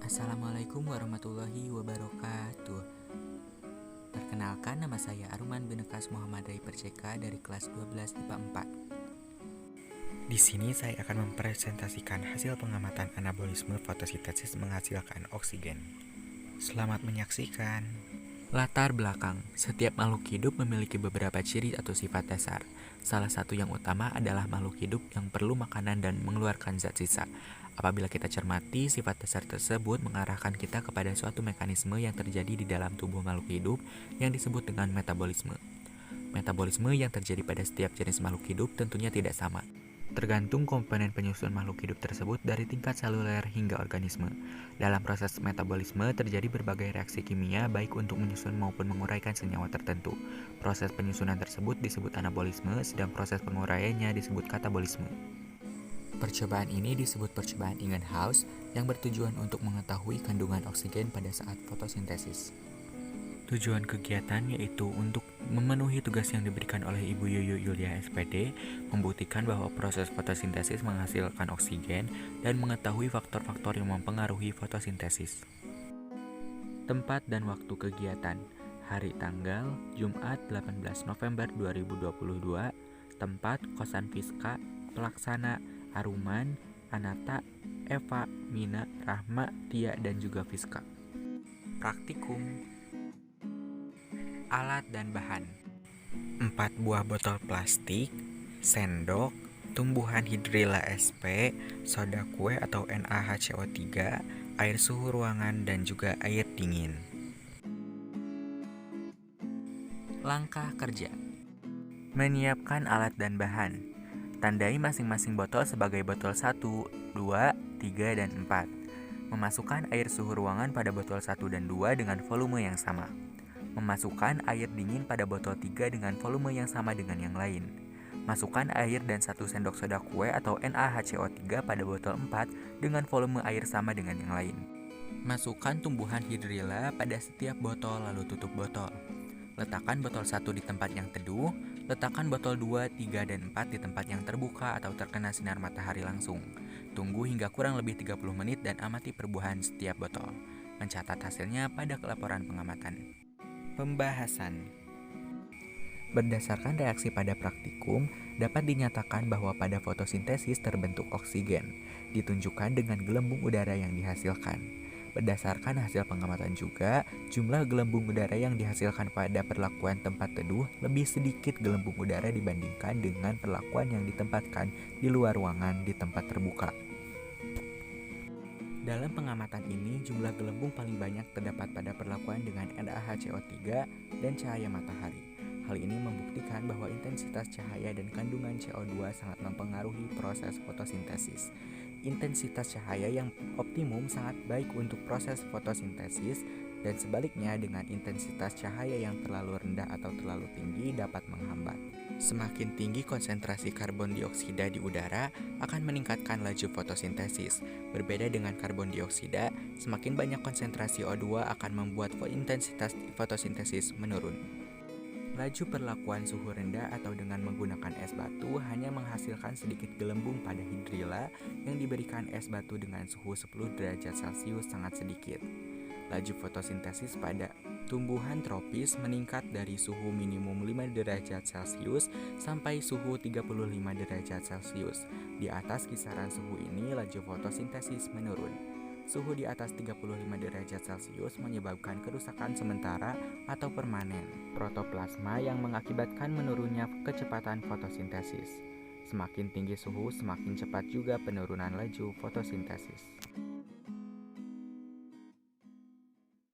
Assalamualaikum warahmatullahi wabarakatuh. Perkenalkan, nama saya Arman Binekas Muhammad Rai Perceka dari kelas 12 IPA 4. Di sini saya akan mempresentasikan hasil pengamatan anabolisme fotosintesis menghasilkan oksigen. Selamat menyaksikan. Latar belakang, setiap makhluk hidup memiliki beberapa ciri atau sifat dasar. Salah satu yang utama adalah makhluk hidup yang perlu makanan dan mengeluarkan zat sisa. Apabila kita cermati, sifat dasar tersebut mengarahkan kita kepada suatu mekanisme yang terjadi di dalam tubuh makhluk hidup yang disebut dengan metabolisme. Metabolisme yang terjadi pada setiap jenis makhluk hidup tentunya tidak sama. Tergantung komponen penyusun makhluk hidup tersebut dari tingkat seluler hingga organisme. Dalam proses metabolisme terjadi berbagai reaksi kimia baik untuk menyusun maupun menguraikan senyawa tertentu. Proses penyusunan tersebut disebut anabolisme, sedang proses penguraiannya disebut katabolisme. Percobaan ini disebut percobaan Ingenhousz yang bertujuan untuk mengetahui kandungan oksigen pada saat fotosintesis. Tujuan kegiatan yaitu untuk memenuhi tugas yang diberikan oleh Ibu Yuyu Yulia SPD, membuktikan bahwa proses fotosintesis menghasilkan oksigen dan mengetahui faktor-faktor yang mempengaruhi fotosintesis. Tempat dan waktu kegiatan: hari tanggal Jumat 18 November 2022. Tempat kosan Fiska. Pelaksana Aruman, Anata, Eva, Mina, Rahma, Tia, dan juga Fiska. Praktikum. Alat dan bahan: 4 buah botol plastik, sendok, tumbuhan hidrilla sp, soda kue atau NaHCO3, air suhu ruangan, dan juga air dingin. Langkah kerja: menyiapkan alat dan bahan. Tandai masing-masing botol sebagai botol 1, 2, 3, dan 4. Memasukkan air suhu ruangan pada botol 1 dan 2 dengan volume yang sama. Memasukkan air dingin pada botol 3 dengan volume yang sama dengan yang lain. Masukkan air dan 1 sendok soda kue atau NaHCO3 pada botol 4 dengan volume air sama dengan yang lain. Masukkan tumbuhan hidrilla pada setiap botol lalu tutup botol. Letakkan botol 1 di tempat yang teduh. Letakkan botol 2, 3, dan 4 di tempat yang terbuka atau terkena sinar matahari langsung. Tunggu hingga kurang lebih 30 menit dan amati perubahan setiap botol. Mencatat hasilnya pada laporan pengamatan. Pembahasan. Berdasarkan reaksi pada praktikum, dapat dinyatakan bahwa pada fotosintesis terbentuk oksigen, ditunjukkan dengan gelembung udara yang dihasilkan. Berdasarkan hasil pengamatan juga, jumlah gelembung udara yang dihasilkan pada perlakuan tempat teduh lebih sedikit gelembung udara dibandingkan dengan perlakuan yang ditempatkan di luar ruangan di tempat terbuka. Dalam pengamatan ini, jumlah gelembung paling banyak terdapat pada perlakuan dengan NaHCO3 dan cahaya matahari. Hal ini membuktikan bahwa intensitas cahaya dan kandungan CO2 sangat mempengaruhi proses fotosintesis. Intensitas cahaya yang optimum sangat baik untuk proses fotosintesis, dan sebaliknya dengan intensitas cahaya yang terlalu rendah atau terlalu tinggi dapat menghambat. Semakin tinggi konsentrasi karbon dioksida di udara akan meningkatkan laju fotosintesis. Berbeda dengan karbon dioksida, semakin banyak konsentrasi O2 akan membuat intensitas fotosintesis menurun. Laju perlakuan suhu rendah atau dengan menggunakan es batu hanya menghasilkan sedikit gelembung pada hidrilla yang diberikan es batu dengan suhu 10 derajat Celcius sangat sedikit. Laju fotosintesis pada tumbuhan tropis meningkat dari suhu minimum 5 derajat Celcius sampai suhu 35 derajat Celcius. Di atas kisaran suhu ini, laju fotosintesis menurun. Suhu di atas 35 derajat Celcius menyebabkan kerusakan sementara atau permanen protoplasma yang mengakibatkan menurunnya kecepatan fotosintesis. Semakin tinggi suhu, semakin cepat juga penurunan laju fotosintesis.